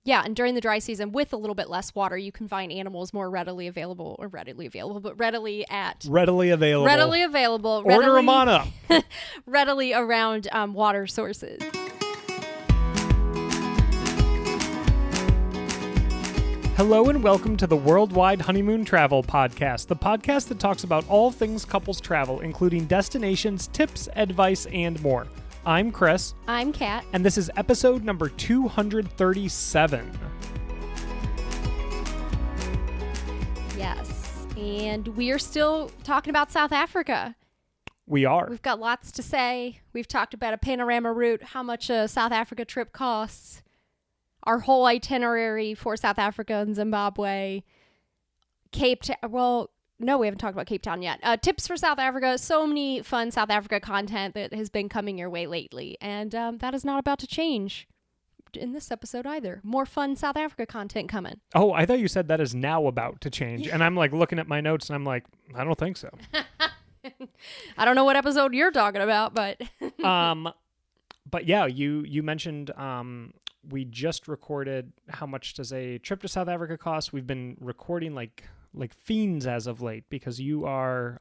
Yeah, and during the dry season, with a little bit less water, you can find animals more readily available. Readily available. Order them on up. readily around water sources. Hello and welcome to the Worldwide Honeymoon Travel Podcast, the podcast that talks about all things couples travel, including destinations, tips, advice, and more. I'm Chris. I'm Kat. And this is episode number 237. Yes, and we are still talking about South Africa. We are. We've got lots to say. We've talked about a panorama route, how much a South Africa trip costs, our whole itinerary for South Africa and Zimbabwe, Cape Town. Well, no, we haven't talked about Cape Town yet. Tips for South Africa. So many fun South Africa content that has been coming your way lately. And that is not about to change in this episode either. More fun South Africa content coming. Oh, I thought you said that is now about to change. And I'm like looking at my notes and I'm like, I don't think so. I don't know what episode you're talking about, but... But yeah, you mentioned... we just recorded how much does a trip to South Africa cost. We've been recording like fiends as of late because you are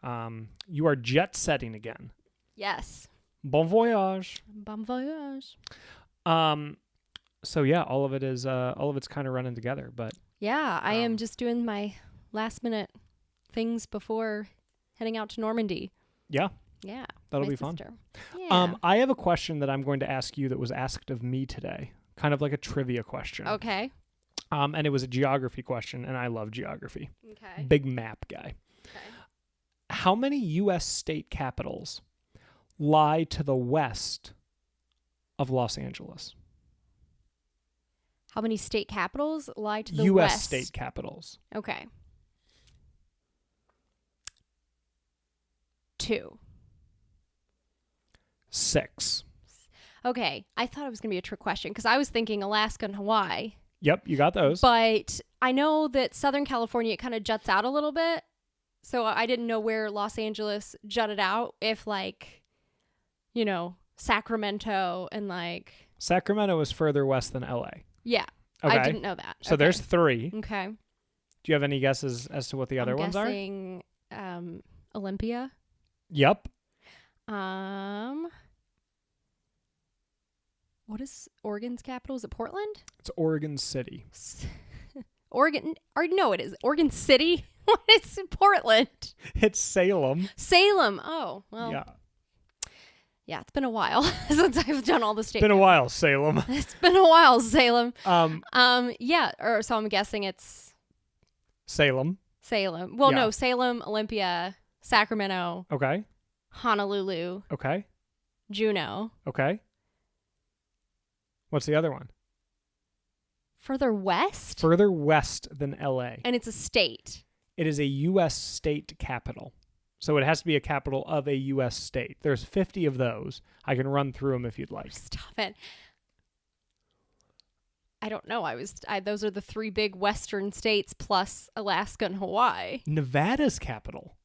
jet setting again. Yes. Bon voyage. Bon voyage. So yeah, all of it's kind of running together, but yeah, I am just doing my last minute things before heading out to Normandy. Yeah. Yeah. That'll be fun. Yeah. I have a question that I'm going to ask you that was asked of me today. Kind of like a trivia question. Okay. And it was a geography question, and I love geography. Okay. Big map guy. Okay. How many U.S. state capitals lie to the west of Los Angeles? How many state capitals lie to the U.S. west? state capitals. Okay. 2. 6. Okay, I thought it was going to be a trick question because I was thinking Alaska and Hawaii. Yep, you got those. But I know that Southern California, it kind of juts out a little bit. So I didn't know where Los Angeles jutted out. If Sacramento and Sacramento is further west than L.A. Yeah, okay. I didn't know that. So there's 3. Okay. Do you have any guesses as to what the other ones are? I'm guessing Olympia. Yep. What is Oregon's capital? Is it Portland? It's Oregon City. Oregon? No, it is Oregon City. What is Portland? It's Salem. Salem. Oh, well. Yeah. Yeah, it's been a while since I've done all the states. It's been a while, Salem. It's been a while, Salem. Yeah. So I'm guessing it's Salem. Well, yeah. no, Salem, Olympia, Sacramento. Okay. Honolulu. Okay. Juneau. Okay. What's the other one? Further west? Further west than L.A. And it's a state. It is a U.S. state capital. So it has to be a capital of a U.S. state. There's 50 of those. I can run through them if you'd like. Stop it. I don't know. Those are the 3 big western states plus Alaska and Hawaii. Nevada's capital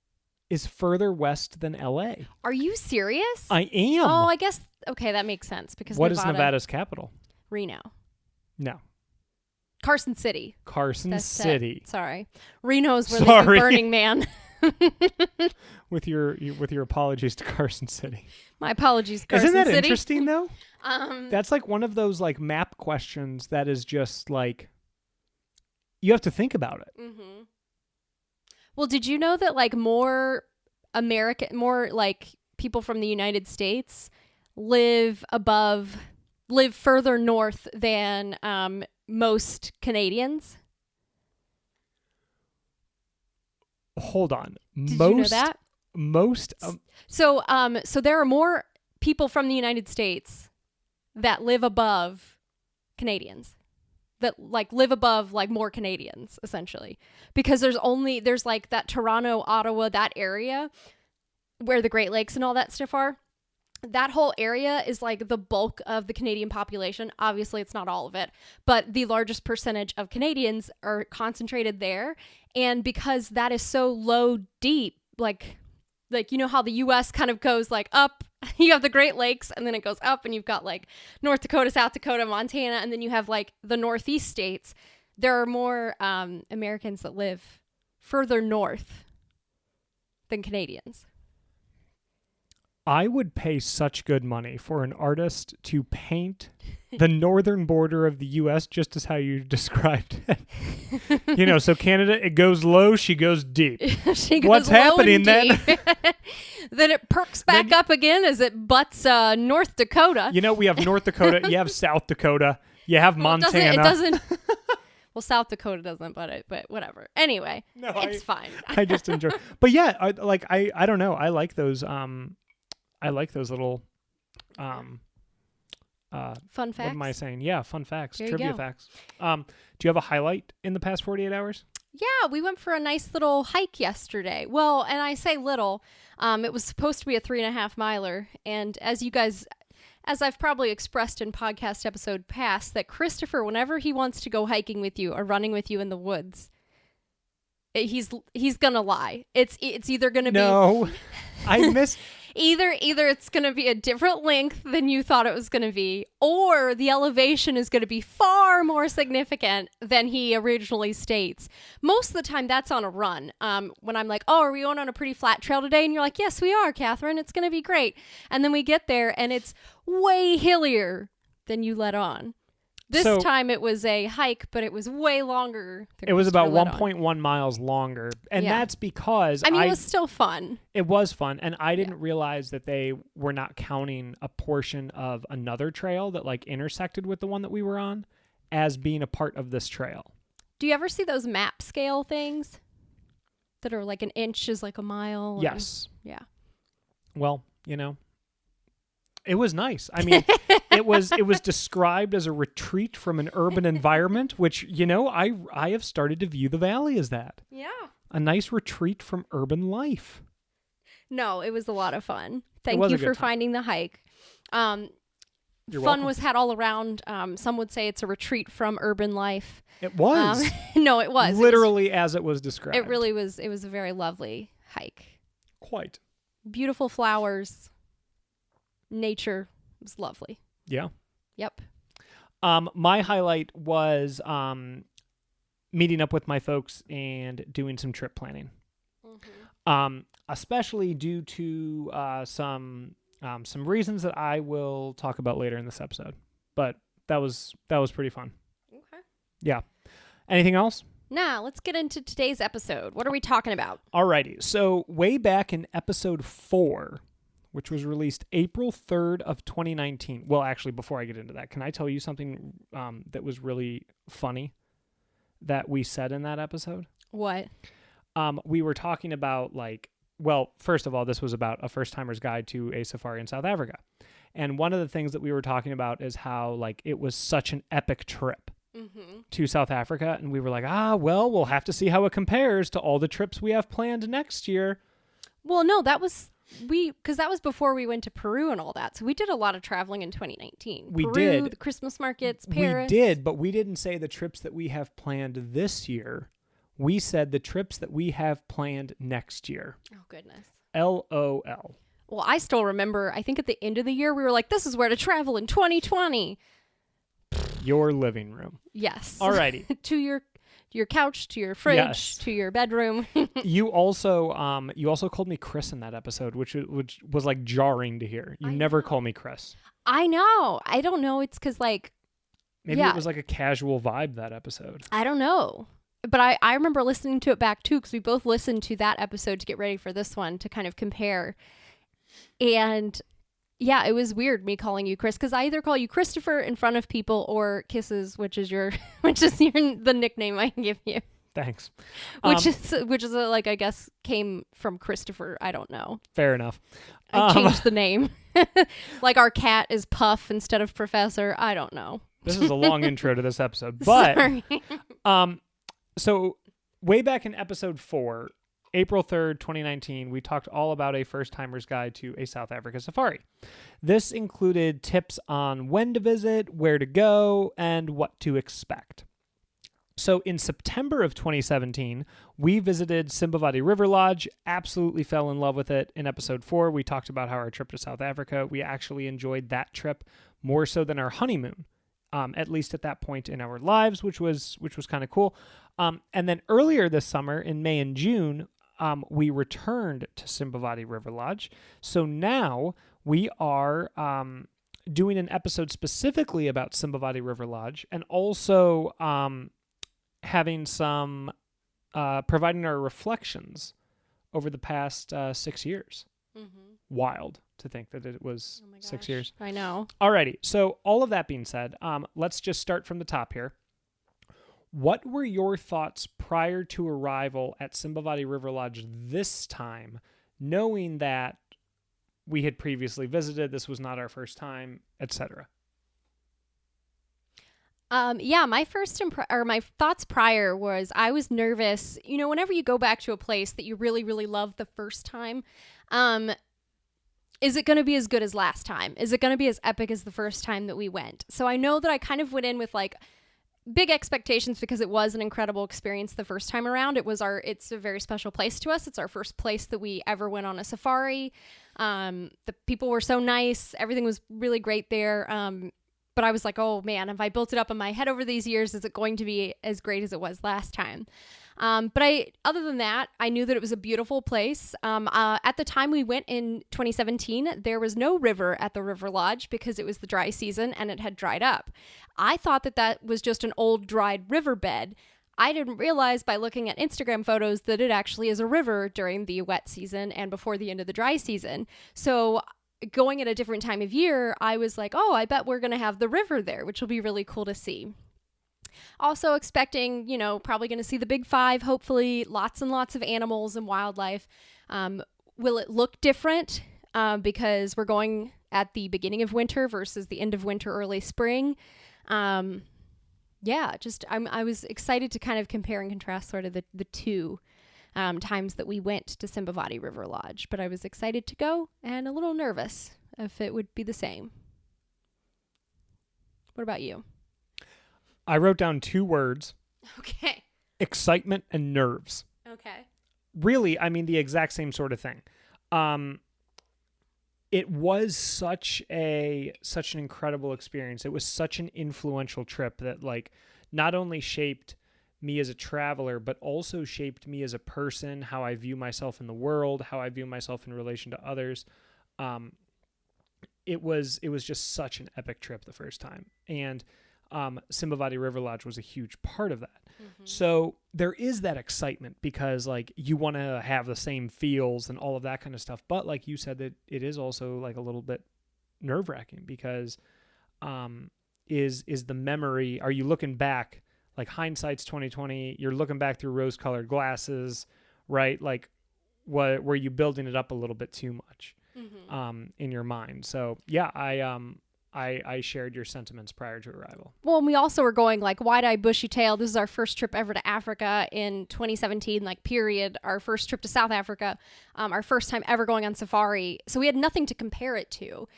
is further west than L.A. Are you serious? I am. Oh, I guess. Okay, that makes sense because What is Nevada's capital? Reno. No. Carson City. That's City. It. Sorry. Reno's where they do Burning Man. With your apologies to Carson City. My apologies, Carson City. Isn't that interesting though? That's like one of those map questions that is just you have to think about it. Mm-hmm. Well, did you know that more people from the United States live further north than most Canadians? Hold on. Did you know that? So there are more people from the United States that live above Canadians. That live above more Canadians essentially, because there's that Toronto, Ottawa, that area where the Great Lakes and all that stuff are. That whole area is the bulk of the Canadian population. Obviously, it's not all of it, but the largest percentage of Canadians are concentrated there. And because that is so low deep, how the U.S. kind of goes up You have the Great Lakes, and then it goes up, and you've got like North Dakota, South Dakota, Montana, and then you have like the Northeast states. There are more Americans that live further north than Canadians. I would pay such good money for an artist to paint the northern border of the U.S. just as how you described it. So Canada, it goes low, she goes deep. She goes What's low happening and then? Then it perks back up again as it butts North Dakota. We have North Dakota, you have South Dakota, you have Montana. It doesn't. Well, South Dakota doesn't, but whatever. Anyway, it's fine. I just enjoy. But yeah, I don't know. I like those. I like those little fun facts. What am I saying? Yeah, fun facts, There trivia facts. Do you have a highlight in the past 48 hours? Yeah, we went for a nice little hike yesterday. Well, and I say little. It was supposed to be a 3.5 miler, and as I've probably expressed in podcast episode past, that Christopher, whenever he wants to go hiking with you or running with you in the woods, he's gonna lie. It's either gonna be I miss. Either it's going to be a different length than you thought it was going to be, or the elevation is going to be far more significant than he originally states. Most of the time, that's on a run. When I'm like, oh, are we going on a pretty flat trail today? And you're like, yes, we are, Catherine. It's going to be great. And then we get there, and it's way hillier than you let on. This time it was a hike, but it was way longer. It was about 1.1 miles longer. And that's because it was still fun. It was fun. And I didn't realize that they were not counting a portion of another trail that like intersected with the one that we were on as being a part of this trail. Do you ever see those map scale things that are like an inch is like a mile? Yes. Yeah. Well, it was nice. I mean, it was described as a retreat from an urban environment, which, I have started to view the valley as that. Yeah. A nice retreat from urban life. No, it was a lot of fun. Thank you for finding the hike. You're fun welcome. was had all around. Some would say it's a retreat from urban life. It was. No, it was. Literally as it was described. It really was. It was a very lovely hike. Quite. Beautiful flowers. Nature was lovely. Yeah. Yep. My highlight was meeting up with my folks and doing some trip planning. Mm-hmm. Especially due to some reasons that I will talk about later in this episode. But that was pretty fun. Okay. Yeah. Anything else? Nah, let's get into today's episode. What are we talking about? Alrighty. So way back in episode 4, which was released April 3rd of 2019. Well, actually, before I get into that, can I tell you something that was really funny that we said in that episode? What? We were talking about first of all, this was about a first-timer's guide to a safari in South Africa. And one of the things that we were talking about is how it was such an epic trip to South Africa. And we were like, we'll have to see how it compares to all the trips we have planned next year. Well, no, because that was before we went to Peru and all that. So we did a lot of traveling in 2019. We Peru, did. The Christmas markets, Paris. We did, but we didn't say the trips that we have planned this year. We said the trips that we have planned next year. Oh, goodness. LOL. Well, I still remember, I think at the end of the year, we were like, this is where to travel in 2020. Your living room. Yes. Alrighty. To your couch, to your fridge, to your bedroom. You also called me Chris in that episode, which was like jarring to hear. You never call me Chris. I know. I don't know. It's because maybe it was like a casual vibe that episode. I don't know. But I remember listening to it back too, because we both listened to that episode to get ready for this one to kind of compare. And yeah, it was weird me calling you Chris, because I either call you Christopher in front of people or Kisses, which is the nickname I give you. Thanks. Which is I guess came from Christopher. I don't know. Fair enough. I changed the name. Like our cat is Puff instead of Professor. I don't know. This is a long intro to this episode, but sorry. So way back in episode 4, April 3rd, 2019, we talked all about a first-timer's guide to a South Africa safari. This included tips on when to visit, where to go, and what to expect. So in September of 2017, we visited Simbavati River Lodge, absolutely fell in love with it. In episode 4, we talked about how our trip to South Africa, we actually enjoyed that trip more so than our honeymoon, at least at that point in our lives, which was kind of cool. And then earlier this summer, in May and June, we returned to Simbavati River Lodge. So now we are doing an episode specifically about Simbavati River Lodge, and also having some providing our reflections over the past 6 years. Mm-hmm. Wild to think that it was 6 years. I know. Alrighty. So all of that being said, let's just start from the top here. What were your thoughts prior to arrival at Simbavati River Lodge this time, knowing that we had previously visited, this was not our first time, etc.? My my thoughts prior was I was nervous. You know, whenever you go back to a place that you really, really love the first time, is it going to be as good as last time? Is it going to be as epic as the first time that we went? So I know that I kind of went in with like big expectations because it was an incredible experience the first time around. It's a very special place to us. It's our first place that we ever went on a safari. The people were so nice. Everything was really great there. But I was like, oh man, have I built it up in my head over these years? Is it going to be as great as it was last time? Other than that, I knew that it was a beautiful place. At the time we went in 2017, there was no river at the River Lodge because it was the dry season and it had dried up. I thought that was just an old dried riverbed. I didn't realize by looking at Instagram photos that it actually is a river during the wet season and before the end of the dry season. So going at a different time of year, I was like, oh, I bet we're going to have the river there, which will be really cool to see. Also expecting, probably going to see the big five, hopefully lots and lots of animals and wildlife. Will it look different? Because we're going at the beginning of winter versus the end of winter, early spring. I was excited to kind of compare and contrast sort of the two times that we went to Simbavati River Lodge, but I was excited to go and a little nervous if it would be the same. What about you? I wrote down 2 words. Okay. Excitement and nerves. Okay. Really, I mean the exact same sort of thing. It was such an incredible experience. It was such an influential trip that not only shaped me as a traveler, but also shaped me as a person, how I view myself in the world, how I view myself in relation to others. It was just such an epic trip the first time. And Simbavati River Lodge was a huge part of that. Mm-hmm. So there is that excitement because you want to have the same feels and all of that kind of stuff. But like you said, that it is also a little bit nerve wracking because is the memory, are you looking back? Hindsight's 2020, you're looking back through rose-colored glasses, right? Were you building it up a little bit too much in your mind? So yeah, I shared your sentiments prior to arrival. Well, and we also were going wide-eyed, bushy-tailed. This is our first trip ever to Africa in 2017, period. Our first trip to South Africa, our first time ever going on safari. So we had nothing to compare it to.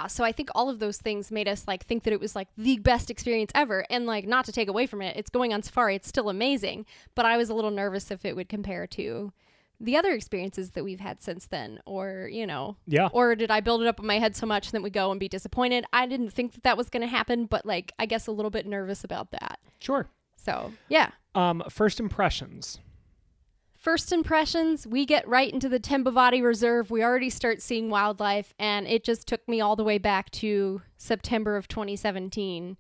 So I think all of those things made us think that it was the best experience ever. And not to take away from it, it's going on safari. It's still amazing. But I was a little nervous if it would compare to the other experiences that we've had since then, or, or did I build it up in my head so much that we go and be disappointed? I didn't think that was going to happen, but I guess a little bit nervous about that. Sure. So, yeah. First impressions. We get right into the Simbavati Reserve. We already start seeing wildlife, and it just took me all the way back to September of 2017,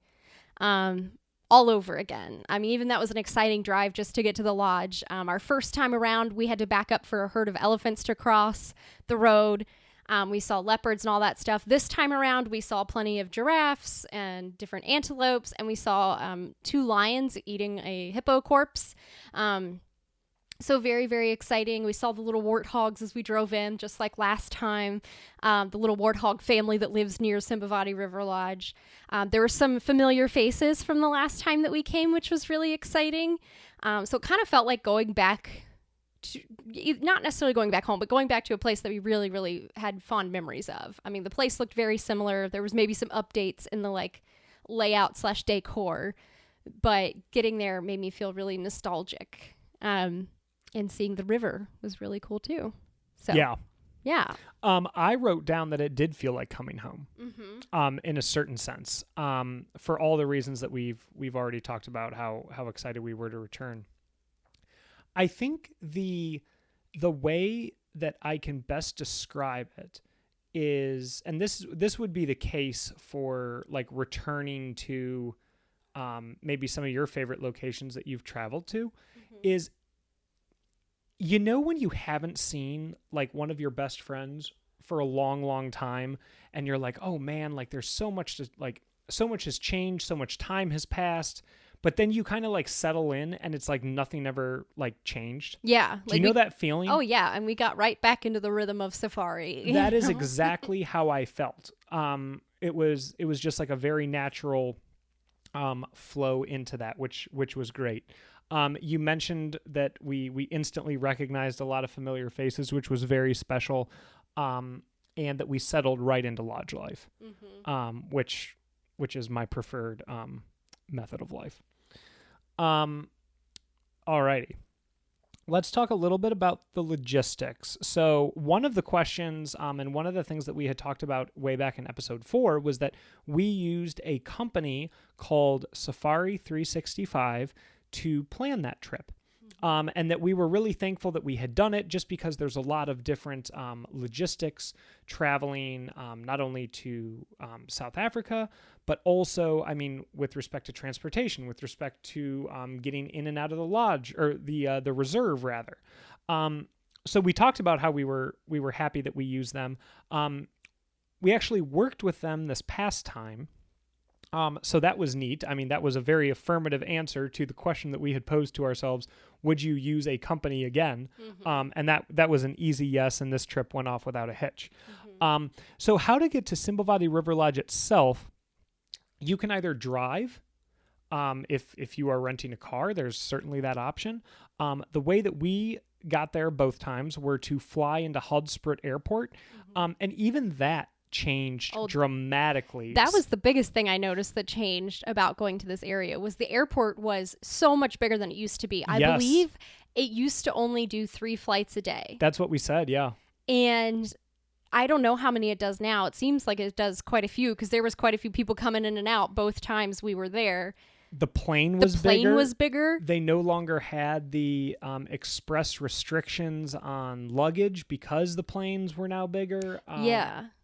all over again. I mean, even that was an exciting drive just to get to the lodge. Our first time around, we had to back up for a herd of elephants to cross the road. We saw leopards and all that stuff. This time around, we saw plenty of giraffes and different antelopes, and we saw 2 lions eating a hippo corpse. So very, very exciting. We saw the little warthogs as we drove in, just like last time, the little warthog family that lives near Simbavati River Lodge. There were some familiar faces from the last time that we came, which was really exciting. So it kind of felt like going back to, not necessarily going back home, but going back to a place that we really, really had fond memories of. I mean, the place looked very similar. There was maybe some updates in the layout / decor but getting there made me feel really nostalgic. And seeing the river was really cool too. So yeah. I wrote down that it did feel like coming home, in a certain sense, for all the reasons that we've already talked about, how excited we were to return. I think the way that I can best describe it is, and this would be the case for like returning to maybe some of your favorite locations that you've traveled to, is, when you haven't seen like one of your best friends for a long, long time, and you're like, oh man, like there's so much has changed, so much time has passed, but then you kind of like settle in and it's like nothing ever like changed. Yeah. Do you know that feeling? Oh yeah. And we got right back into the rhythm of safari. That is exactly how I felt. It was just like a very natural flow into that, which was great. You mentioned that we instantly recognized a lot of familiar faces, which was very special, and that we settled right into lodge life, which is my preferred method of life. Alrighty. Let's talk a little bit about the logistics. So one of the questions and one of the things that we had talked about way back in episode 4 was that we used a company called Safari 365 to plan that trip. And that we were really thankful that we had done it, just because there's a lot of different logistics traveling, not only to South Africa, but also, I mean, with respect to transportation, with respect to getting in and out of the lodge, or the reserve rather. So we talked about how we were happy that we used them. We actually worked with them this past time. So that was neat. I mean, that was a very affirmative answer to the question that we had posed to ourselves: would you use a company again? And that was an easy yes, and this trip went off without a hitch. So how to get to Simbavati River Lodge itself, you can either drive. If you are renting a car, there's certainly that option. The way that we got there both times were to fly into Hoedspruit Airport. And even that changed dramatically. That was the biggest thing I noticed that changed about going to this area, was the airport was so much bigger than it used to be. I believe it used to only do 3 flights a day. That's what we said, yeah. And I don't know how many it does now. It seems like it does quite a few, because there was quite a few people coming in and out both times we were there. The plane was bigger. They no longer had the express restrictions on luggage because the planes were now bigger.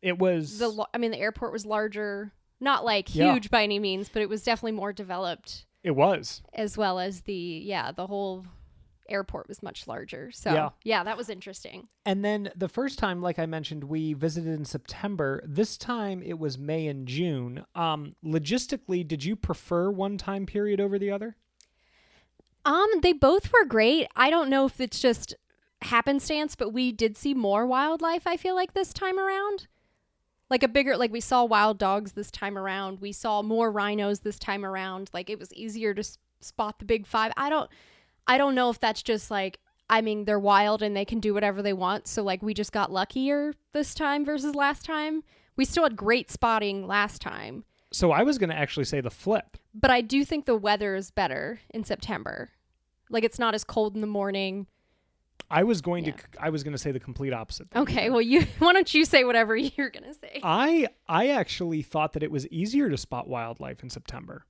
It was... the airport was larger. Not like huge by any means, but it was definitely more developed. It was. As well as the whole airport was much larger. So yeah, that was interesting. And then the first time, like I mentioned, we visited in September. This time it was May and June. Logistically, did you prefer one time period over the other? They both were great. I don't know if it's just happenstance, but we did see more wildlife, I feel like, this time around. We saw wild dogs this time around. We saw more rhinos this time around. Like, it was easier to spot the big 5. I don't know if that's just they're wild and they can do whatever they want. So we just got luckier this time versus last time. We still had great spotting last time. So I was going to actually say the flip. But I do think the weather is better in September. It's not as cold in the morning. I was going to say the complete opposite. Okay. Well, why don't you say whatever you're going to say? I actually thought that it was easier to spot wildlife in September.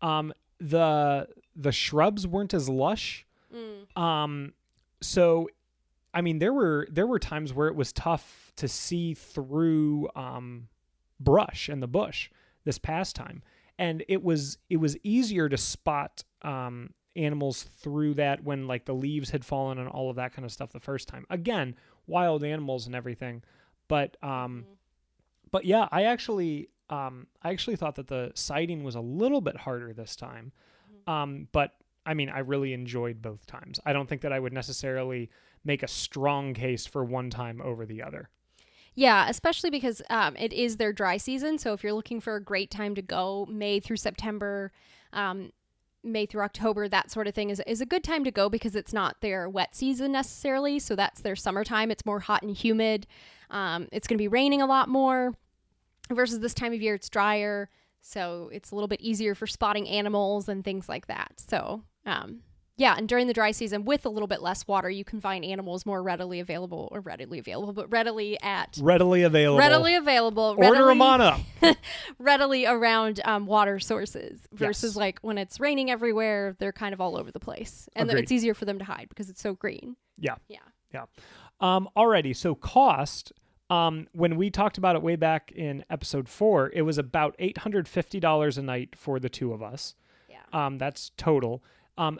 The shrubs weren't as lush. So, I mean, there were times where it was tough to see through brush in the bush this past time, and it was easier to spot animals through that when the leaves had fallen and all of that kind of stuff the first time. Again, wild animals and everything, but yeah, I actually thought that the sighting was a little bit harder this time. But I mean, I really enjoyed both times. I don't think that I would necessarily make a strong case for one time over the other. Yeah, especially because it is their dry season. So if you're looking for a great time to go, May through September, May through October, that sort of thing is a good time to go, because it's not their wet season necessarily. So that's their summertime. It's more hot and humid. It's going to be raining a lot more versus this time of year. It's drier. So it's a little bit easier for spotting animals and things like that. So, yeah, and during the dry season, with a little bit less water, you can find animals more readily available. Readily available. Order them on up. Readily around water sources versus like when it's raining everywhere, they're kind of all over the place. And it's easier for them to hide because it's so green. Yeah. Alrighty, so cost, when we talked about it way back in episode 4, it was about $850 a night for the two of us. Yeah. That's total.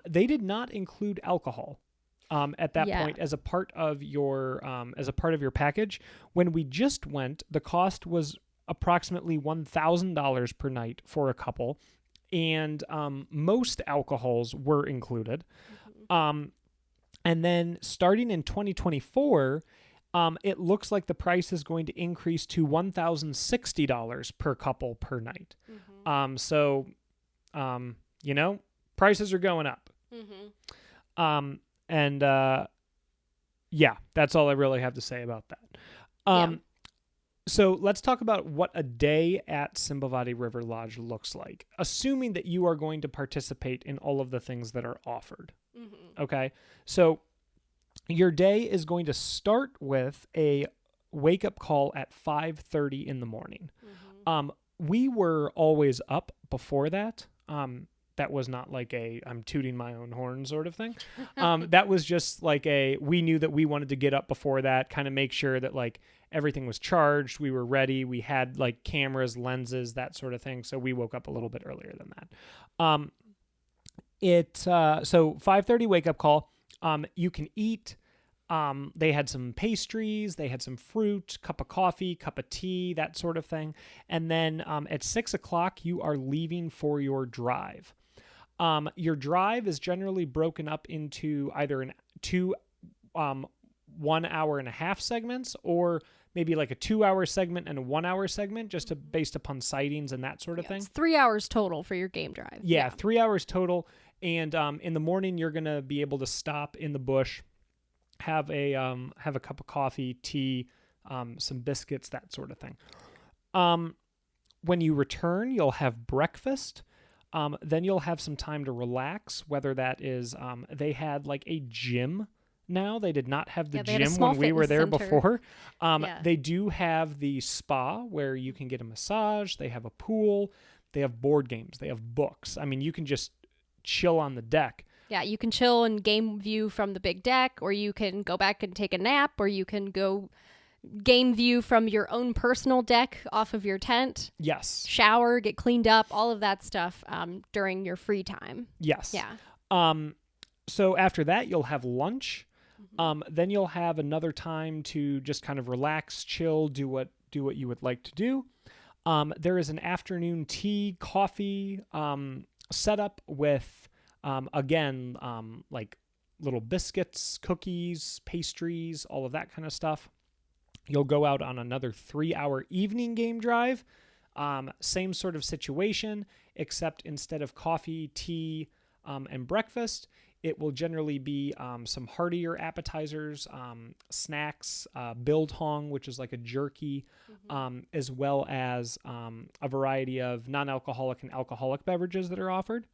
They did not include alcohol at that point as a part of your package. When we just went, the cost was approximately $1,000 per night for a couple, and most alcohols were included. Mm-hmm. And then starting in 2024, it looks like the price is going to increase to $1,060 per couple per night. Mm-hmm. So, prices are going up. Mm-hmm. Yeah, that's all I really have to say about that. So let's talk about what a day at Simbavati River Lodge looks like, assuming that you are going to participate in all of the things that are offered. Mm-hmm. Okay, so your day is going to start with a wake-up call at 5:30 in the morning. Mm-hmm. We were always up before that. That was not like I'm tooting my own horn sort of thing. That was just like we knew that we wanted to get up before that, kind of make sure that like everything was charged. We were ready. We had like cameras, lenses, that sort of thing. So we woke up a little bit earlier than that. So 5:30 wake up call. You can eat. They had some pastries, they had some fruit, cup of coffee, cup of tea, that sort of thing. And then at 6 o'clock, you are leaving for your drive. Your drive is generally broken up into either two 1 hour and a half segments, or maybe like a 2 hour segment and a 1 hour segment, just based upon sightings and that sort of thing. It's 3 hours total for your game drive. Yeah. 3 hours total. And in the morning, you're going to be able to stop in the bush, have a cup of coffee, tea, some biscuits, that sort of thing. When you return, you'll have breakfast. Then you'll have some time to relax, whether that is they had like a gym now. They did not have the gym when we were there before. They do have the spa where you can get a massage. They have a pool. They have board games. They have books. I mean, you can just chill on the deck. Yeah, you can chill and game view from the big deck, or you can go back and take a nap, or you can go game view from your own personal deck off of your tent. Yes. Shower, get cleaned up, all of that stuff during your free time. Yes. Yeah. So after that, you'll have lunch. Mm-hmm. Then you'll have another time to just kind of relax, chill, do what you would like to do. There is an afternoon tea, coffee setup with again, like little biscuits, cookies, pastries, all of that kind of stuff. You'll go out on another 3 hour evening game drive. Same sort of situation, except instead of coffee, tea, and breakfast, it will generally be some heartier appetizers, snacks, biltong, which is like a jerky, as well as a variety of non-alcoholic and alcoholic beverages that are offered.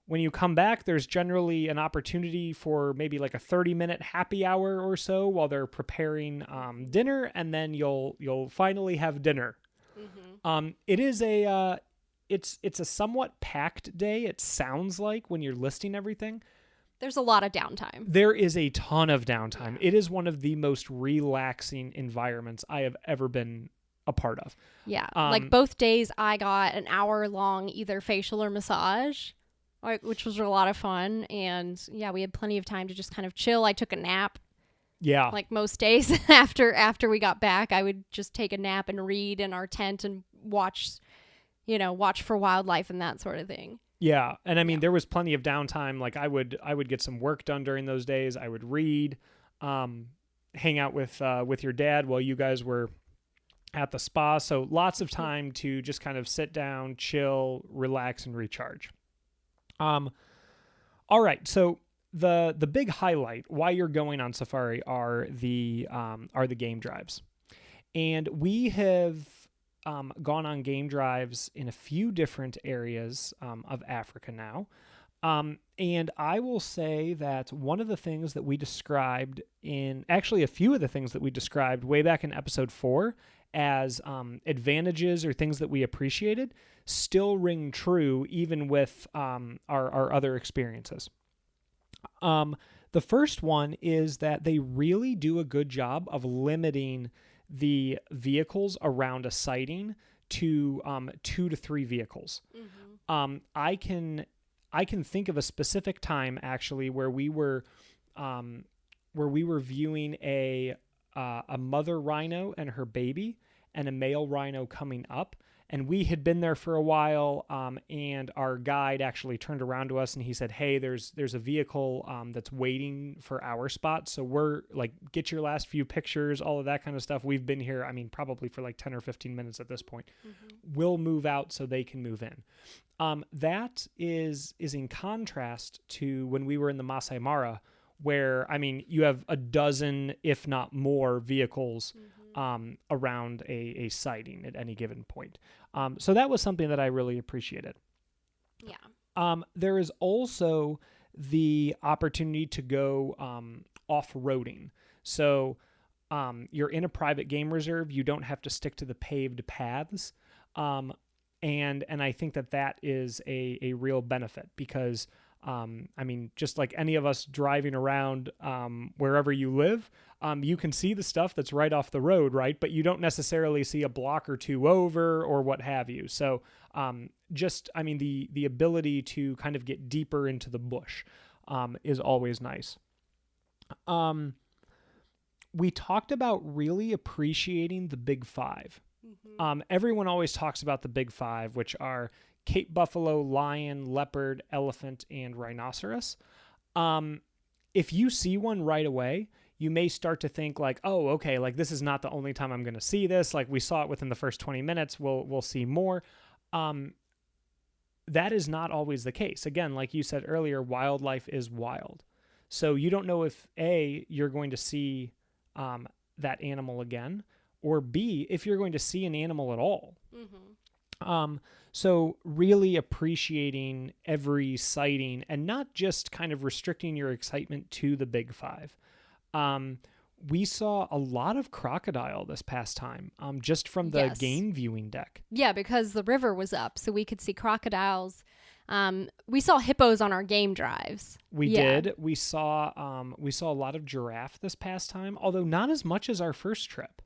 When you come back, there's generally an opportunity for maybe like a 30-minute happy hour or so while they're preparing dinner, and then you'll finally have dinner. Mm-hmm. It is it's a somewhat packed day. It sounds like when you're listing everything. There's a lot of downtime. There is a ton of downtime. Yeah. It is one of the most relaxing environments I have ever been a part of. Yeah, like both days I got an hour-long either facial or massage, which was a lot of fun. And yeah, we had plenty of time to just kind of chill. I took a nap. Yeah. Like most days after we got back, I would just take a nap and read in our tent and watch for wildlife and that sort of thing. Yeah. And I mean, there was plenty of downtime. Like I would get some work done during those days. I would read, hang out with your dad while you guys were at the spa. So lots of time to just kind of sit down, chill, relax, and recharge. All right. So the big highlight why you're going on safari are the game drives. And we have gone on game drives in a few different areas of Africa now. And I will say that one of the things that we described actually a few of the things that we described way back in episode 4 as advantages or things that we appreciated still ring true even with our other experiences. The first one is that they really do a good job of limiting the vehicles around a sighting to 2 to 3 vehicles. Mm-hmm. I can think of a specific time actually where we were viewing a mother rhino and her baby and a male rhino coming up. And we had been there for a while, and our guide actually turned around to us and he said, "Hey, there's a vehicle that's waiting for our spot. So we're like, get your last few pictures, all of that kind of stuff. We've been here, I mean, probably for like 10 or 15 minutes at this point. Mm-hmm. We'll move out so they can move in." That is in contrast to when we were in the Masai Mara, where, I mean, you have a dozen, if not more, vehicles around a sighting at any given point. So that was something that I really appreciated. Yeah. There is also the opportunity to go off-roading. So you're in a private game reserve. You don't have to stick to the paved paths. And I think that is a real benefit because I mean, just like any of us driving around wherever you live, you can see the stuff that's right off the road, right? But you don't necessarily see a block or two over or what have you. So I mean, the ability to kind of get deeper into the bush is always nice. We talked about really appreciating the big 5. Mm-hmm. Everyone always talks about the big 5, which are Cape buffalo, lion, leopard, elephant, and rhinoceros. If you see one right away, you may start to think like, oh, okay, like this is not the only time I'm going to see this. Like we saw it within the first 20 minutes. We'll see more. That is not always the case. Again, like you said earlier, wildlife is wild. So you don't know if A, you're going to see that animal again, or B, if you're going to see an animal at all. Mm-hmm. So really appreciating every sighting and not just kind of restricting your excitement to the big 5. We saw a lot of crocodile this past time, just from the game viewing deck. Yeah, because the river was up, so we could see crocodiles. We saw hippos on our game drives. We did. We saw a lot of giraffe this past time, although not as much as our first trip.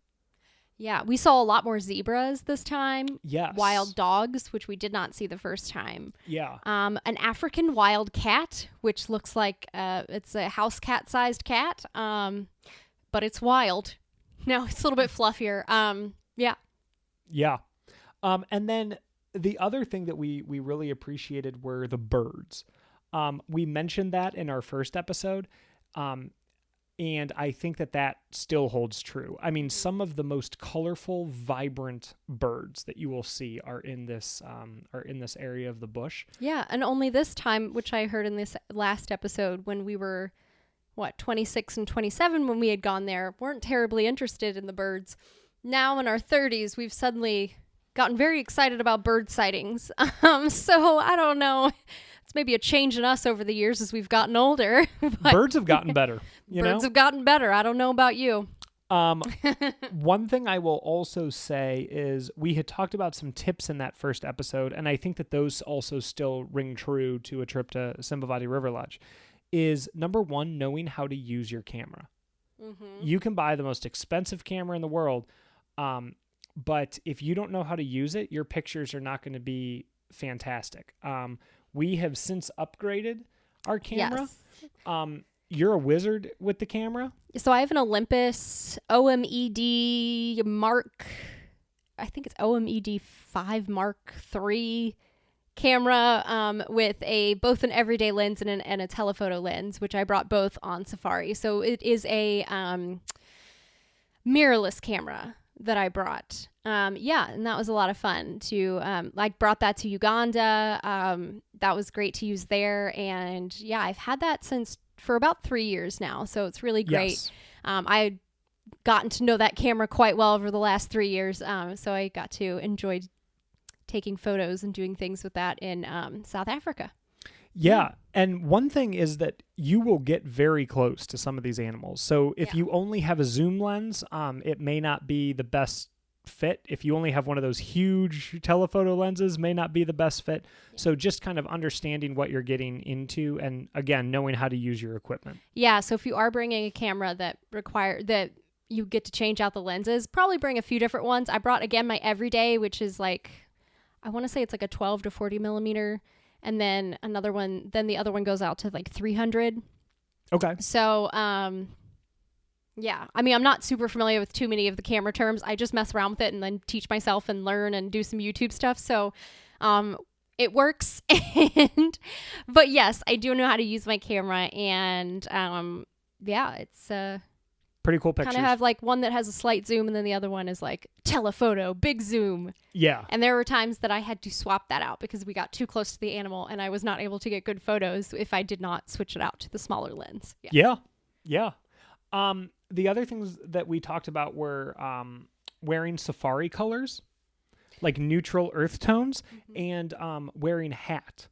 Yeah, we saw a lot more zebras this time. Yes. Wild dogs, which we did not see the first time. Yeah. An African wild cat, which looks like it's a house cat-sized cat, but it's wild. No, it's a little bit fluffier. Yeah. Yeah. And then the other thing that we really appreciated were the birds. We mentioned that in our first episode. And I think that still holds true. I mean, some of the most colorful, vibrant birds that you will see are in this area of the bush. Yeah, and only this time, which I heard in this last episode when we were, 26 and 27 when we had gone there, weren't terribly interested in the birds. Now in our 30s, we've suddenly gotten very excited about bird sightings. So I don't know. It's maybe a change in us over the years as we've gotten older. Birds have gotten better. Birds have gotten better. I don't know about you. One thing I will also say is we had talked about some tips in that first episode, and I think that those also still ring true to a trip to Simbavati River Lodge, is number 1, knowing how to use your camera. Mm-hmm. You can buy the most expensive camera in the world, but if you don't know how to use it, your pictures are not going to be fantastic. We have since upgraded our camera. Yes. You're a wizard with the camera. So I have an Olympus OMED Mark, I think it's OMED 5 Mark III camera with both an everyday lens and a telephoto lens, which I brought both on safari. So it is a mirrorless camera that I brought. And that was a lot of fun to, brought that to Uganda. That was great to use there. And yeah, I've had that for about 3 years now. So it's really great. Yes. gotten to know that camera quite well over the last 3 years. So I got to enjoy taking photos and doing things with that in South Africa. Yeah. And one thing is that you will get very close to some of these animals. So if you only have a zoom lens, it may not be the best fit. If you only have one of those huge telephoto lenses, may not be the best fit. Yeah. So just kind of understanding what you're getting into, and again, knowing how to use your equipment. Yeah. So if you are bringing a camera that you get to change out the lenses, probably bring a few different ones. I brought, again, my everyday, which is like, I want to say it's like a 12 to 40 millimeter. And then another one, then the other one goes out to like 300. Okay. So, yeah. I mean, I'm not super familiar with too many of the camera terms. I just mess around with it and then teach myself and learn and do some YouTube stuff. So, it works. But yes, I do know how to use my camera, and, yeah, it's, pretty cool pictures. Kind of have like one that has a slight zoom, and then the other one is like telephoto, big zoom. Yeah. And there were times that I had to swap that out because we got too close to the animal and I was not able to get good photos if I did not switch it out to the smaller lens. Yeah. The other things that we talked about were wearing safari colors, like neutral earth tones, and wearing a hat.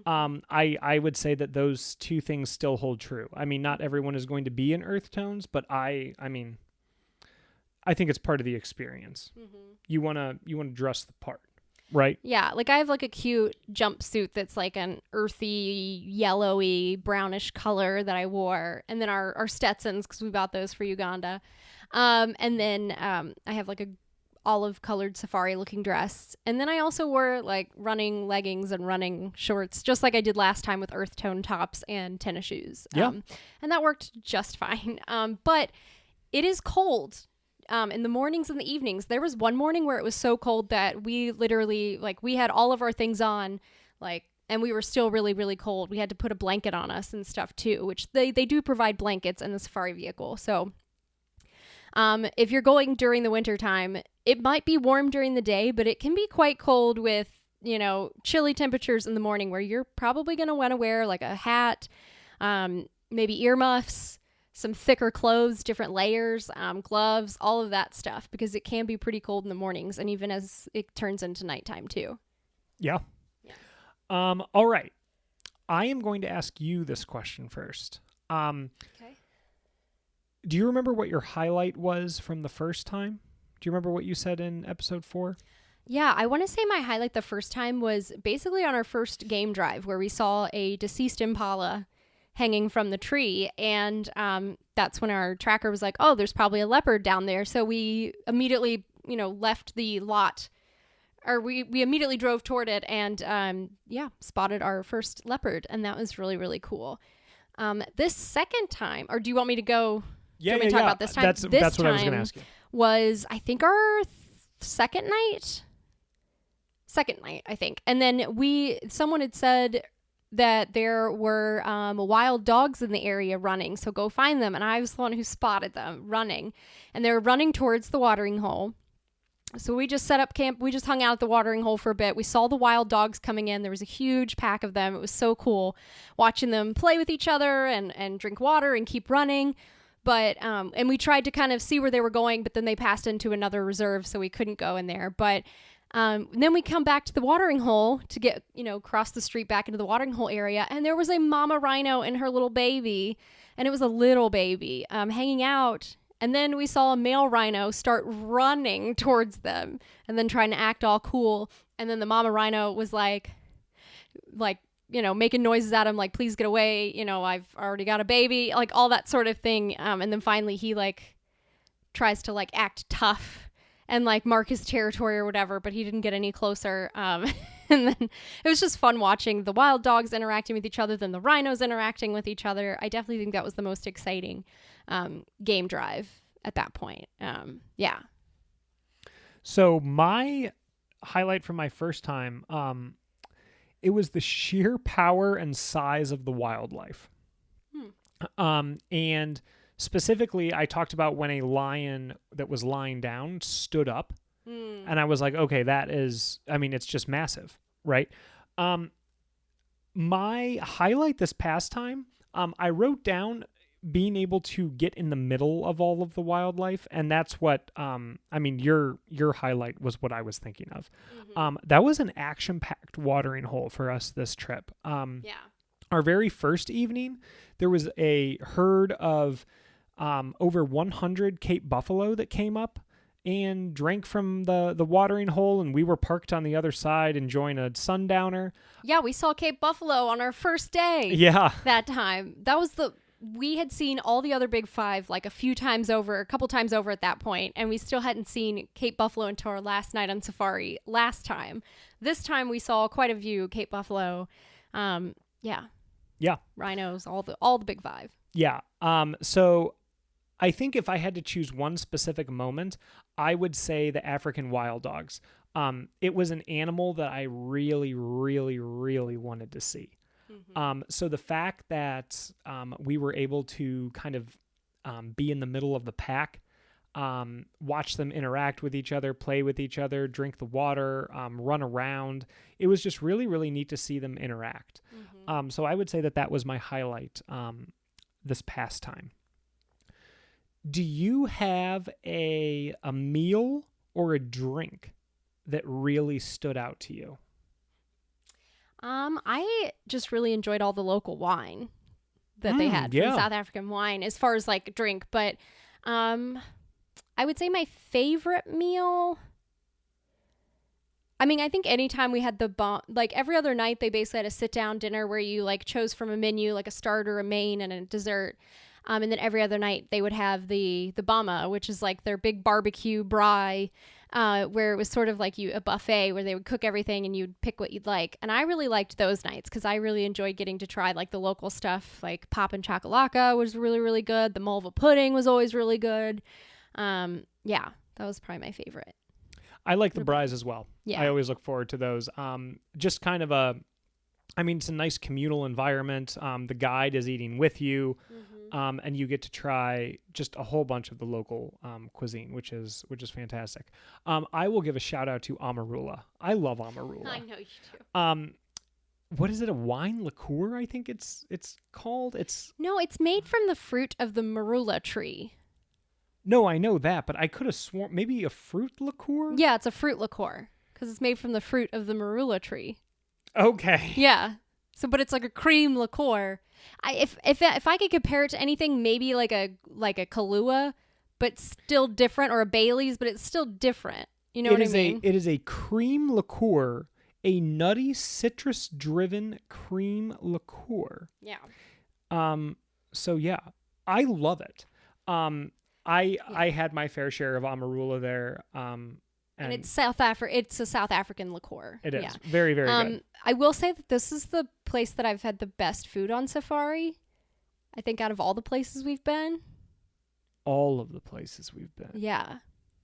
I would say that those two things still hold true. I mean, not everyone is going to be in earth tones, but I think it's part of the experience. You want to dress the part, right? Yeah. Like I have like a cute jumpsuit that's like an earthy, yellowy, brownish color that I wore. And then our Stetsons, because we bought those for Uganda. And then I have like a olive colored safari looking dress, and then I also wore like running leggings and running shorts, just like I did last time, with earth tone tops and tennis shoes. And that worked just fine. But it is cold in the mornings and the evenings. There was one morning where it was so cold that we literally, like, we had all of our things on, like, and we were still really, really cold. We had to put a blanket on us and stuff too, which they do provide blankets in the safari vehicle. So if you're going during the winter time, it might be warm during the day, but it can be quite cold with, chilly temperatures in the morning, where you're probably going to want to wear like a hat, maybe earmuffs, some thicker clothes, different layers, gloves, all of that stuff, because it can be pretty cold in the mornings and even as it turns into nighttime too. Yeah. All right. I am going to ask you this question first. Okay. Do you remember what your highlight was from the first time? Do you remember what you said in episode 4? Yeah, I want to say my highlight the first time was basically on our first game drive, where we saw a deceased impala hanging from the tree. And that's when our tracker was like, oh, there's probably a leopard down there. So we immediately, left the lot, or we immediately drove toward it and, spotted our first leopard. And that was really, really cool. This second time, or do you want me to go... Yeah, talk about this time? That's what I was going to ask you. Was, I think, our second night, I think. And then someone had said that there were wild dogs in the area running, so go find them. And I was the one who spotted them running. And they were running towards the watering hole. So we just set up camp. We just hung out at the watering hole for a bit. We saw the wild dogs coming in. There was a huge pack of them. It was so cool watching them play with each other and drink water and keep running. But, and we tried to kind of see where they were going, but then they passed into another reserve, so we couldn't go in there. But then we come back to the watering hole to get, cross the street back into the watering hole area. And there was a mama rhino and her little baby. And it was a little baby hanging out. And then we saw a male rhino start running towards them and then trying to act all cool. And then the mama rhino was like, making noises at him, like, please get away. I've already got a baby, like all that sort of thing. And then finally he tries to act tough and mark his territory or whatever, but he didn't get any closer. And then it was just fun watching the wild dogs interacting with each other, then the rhinos interacting with each other. I definitely think that was the most exciting game drive at that point. Yeah. So my highlight from my first time, it was the sheer power and size of the wildlife. And specifically, I talked about when a lion that was lying down stood up. And I was like, okay, it's just massive, right? My highlight this past time, I wrote down being able to get in the middle of all of the wildlife, and that's what your highlight was what I was thinking of. That was an action-packed watering hole for us this trip. Our very first evening, there was a herd of over 100 Cape buffalo that came up and drank from the watering hole, and we were parked on the other side enjoying a sundowner. Yeah, we saw Cape buffalo on our first day. Yeah. That time. We had seen all the other big five like a couple times over at that point, and we still hadn't seen Cape buffalo until our last night on safari last time. This time we saw quite a few Cape buffalo. Yeah. Rhinos, all the big five. Yeah. So I think if I had to choose one specific moment, I would say the African wild dogs. It was an animal that I really, really, really wanted to see. So the fact that we were able to kind of be in the middle of the pack, watch them interact with each other, play with each other, drink the water, run around, it was just really, really neat to see them interact. So I would say that was my highlight this past time. Do you have a meal or a drink that really stood out to you? I just really enjoyed all the local wine that they had from South African wine as far as like drink, but I would say my favorite meal, I mean, I think anytime we had like every other night they basically had a sit down dinner where you like chose from a menu, like a starter, a main, and a dessert. And then every other night they would have the bama, which is like their big barbecue braai, where it was sort of like a buffet where they would cook everything and you'd pick what you'd like. And I really liked those nights because I really enjoyed getting to try like the local stuff. Like pop and chakalaka was really, really good. The mulva pudding was always really good. That was probably my favorite. I like the braais as well. Yeah. I always look forward to those. Just kind of it's a nice communal environment. The guide is eating with you. And you get to try just a whole bunch of the local cuisine, which is fantastic. I will give a shout out to amarula. I love amarula. I know you do. What is it? A wine liqueur? I think it's called. It's made from the fruit of the marula tree. No, I know that, but I could have sworn maybe a fruit liqueur. Yeah, it's a fruit liqueur because it's made from the fruit of the marula tree. Okay. Yeah. So, but it's like a cream liqueur. If I could compare it to anything, maybe like a Kahlua, but still different, or a Bailey's, but it's still different. You know what I mean? It is a cream liqueur, a nutty citrus-driven cream liqueur. Yeah. So yeah, I love it. I had my fair share of amarula there. And it's It's a South African liqueur. It is very, very good. I will say that this is the place that I've had the best food on safari. I think out of all the places we've been. All of the places we've been. Yeah.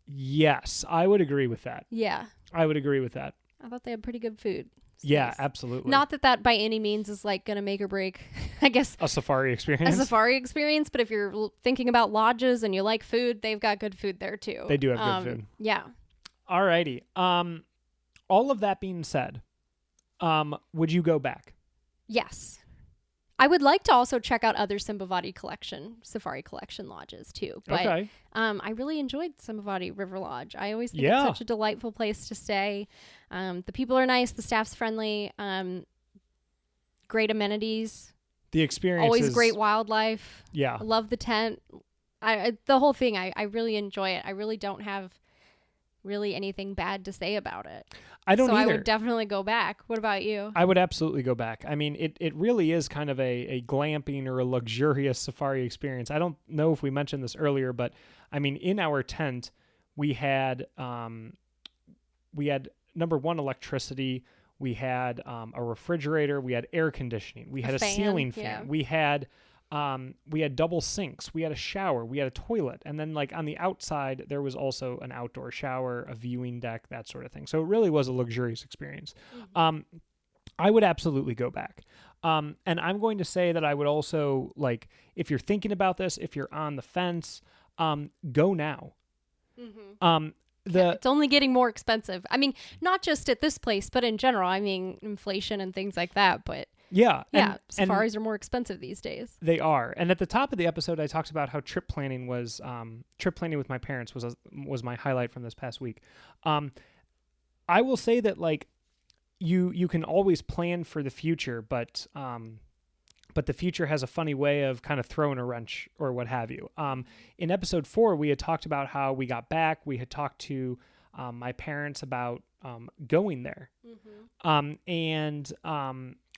Yes, I would agree with that. Yeah. I would agree with that. I thought they had pretty good food. Yeah, nice. Absolutely. Not that by any means is like going to make or break, I guess, a safari experience. But if you're thinking about lodges and you like food, they've got good food there too. They do have good food. Yeah. Alrighty. All of that being said, would you go back? Yes. I would like to also check out other Simbavati Safari Collection lodges too. But okay. I really enjoyed Simbavati River Lodge. I always think it's such a delightful place to stay. The people are nice. The staff's friendly. Great amenities. The experience always is great wildlife. Yeah. I love the tent. The whole thing. I really enjoy it. I really don't have really anything bad to say about it. I don't either. I would definitely go back. What about you? I would absolutely go back. I mean, it really is kind of a glamping or a luxurious safari experience. I don't know if we mentioned this earlier, but I mean, in our tent, we had number one, electricity. We had a refrigerator. We had air conditioning. We had a ceiling fan. Yeah. We had double sinks. We had a shower. We had a toilet. And then like on the outside, there was also an outdoor shower, a viewing deck, that sort of thing. So it really was a luxurious experience. Mm-hmm. I would absolutely go back. And I'm going to say that I would also, like, if you're thinking about this, if you're on the fence, go now. Mm-hmm. It's only getting more expensive. I mean, not just at this place, but in general. I mean, inflation and things like that. But Yeah. Yeah. Safaris are more expensive these days. They are. And at the top of the episode, I talked about how trip planning with my parents was my highlight from this past week. I will say that like you can always plan for the future, but the future has a funny way of kind of throwing a wrench or what have you. In episode 4, we had talked about how we got back. We had talked to my parents about going there. And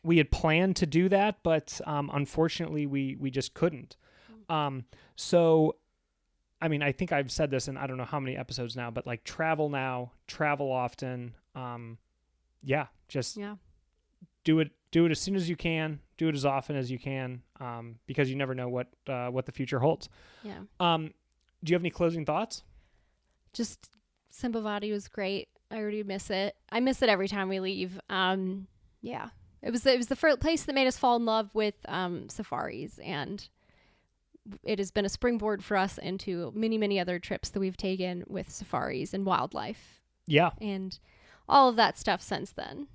we had planned to do that, but unfortunately we just couldn't. So, I mean, I think I've said this in I don't know how many episodes now, but like travel now, travel often. Do it as soon as you can, do it as often as you can, because you never know what the future holds. Yeah. Do you have any closing thoughts? Just Simbavati was great. I already miss it. I miss it every time we leave. Yeah. It was the first place that made us fall in love with safaris, and it has been a springboard for us into many, many other trips that we've taken with safaris and wildlife. Yeah. And all of that stuff since then.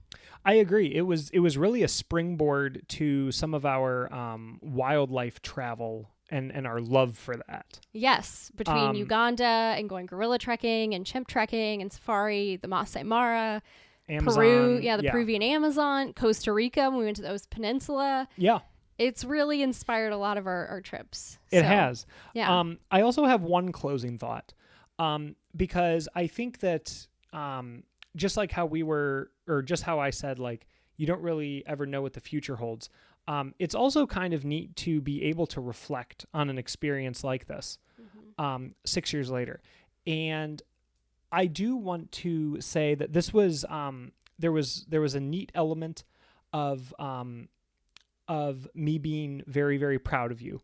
I agree. It was really a springboard to some of our wildlife travel and our love for that. Yes, between Uganda and going gorilla trekking and chimp trekking and safari, the Masai Mara, Amazon, Peru, the Peruvian Amazon, Costa Rica when we went to the Oast Peninsula. Yeah. It's really inspired a lot of our trips. It has. Yeah. I also have one closing thought, because I think that just like how just how I said, like, you don't really ever know what the future holds. It's also kind of neat to be able to reflect on an experience like this 6 years later. And I do want to say that this was there was a neat element of me being very, very proud of you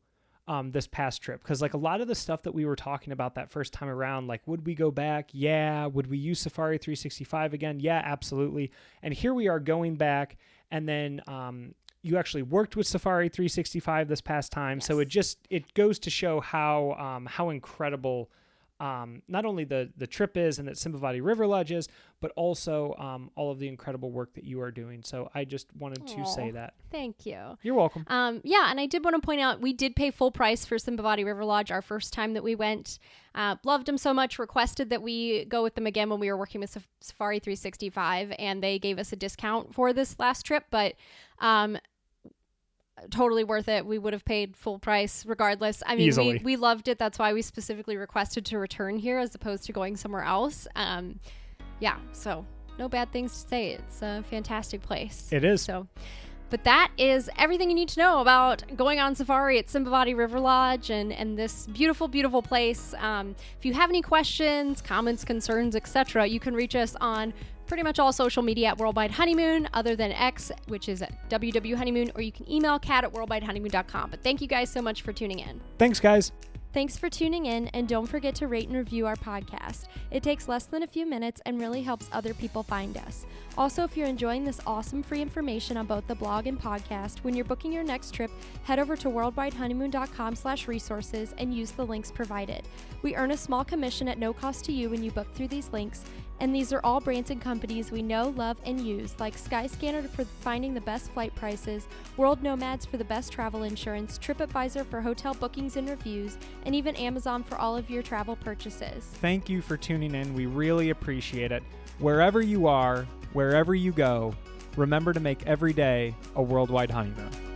this past trip, because like a lot of the stuff that we were talking about that first time around, like would we go back? Yeah. Would we use Safari 365 again? Yeah, absolutely. And here we are going back, and then you actually worked with Safari 365 this past time. Yes. So it goes to show how incredible not only the trip is and that Simbavati River Lodge is, but also all of the incredible work that you are doing. So I just wanted to say that. Thank you. You're welcome. Yeah, and I did want to point out, we did pay full price for Simbavati River Lodge our first time that we went. Loved them so much, requested that we go with them again when we were working with Safari 365, and they gave us a discount for this last trip, but totally worth it. We would have paid full price regardless. I mean, we loved it. That's why we specifically requested to return here as opposed to going somewhere else. So no bad things to say. It's a fantastic place. It is. But that is everything you need to know about going on safari at Simbavati River Lodge and this beautiful, beautiful place. If you have any questions, comments, concerns, etc., you can reach us on pretty much all social media at Worldwide Honeymoon, other than X, which is at WW Honeymoon, or you can email kat@worldwidehoneymoon.com. But thank you guys so much for tuning in. Thanks, guys. Thanks for tuning in, and don't forget to rate and review our podcast. It takes less than a few minutes and really helps other people find us. Also, if you're enjoying this awesome free information on both the blog and podcast, when you're booking your next trip, head over to worldwidehoneymoon.com/resources and use the links provided. We earn a small commission at no cost to you when you book through these links, and these are all brands and companies we know, love, and use, like Skyscanner for finding the best flight prices, World Nomads for the best travel insurance, TripAdvisor for hotel bookings and reviews, and even Amazon for all of your travel purchases. Thank you for tuning in. We really appreciate it. Wherever you are, wherever you go, remember to make every day a worldwide honeymoon.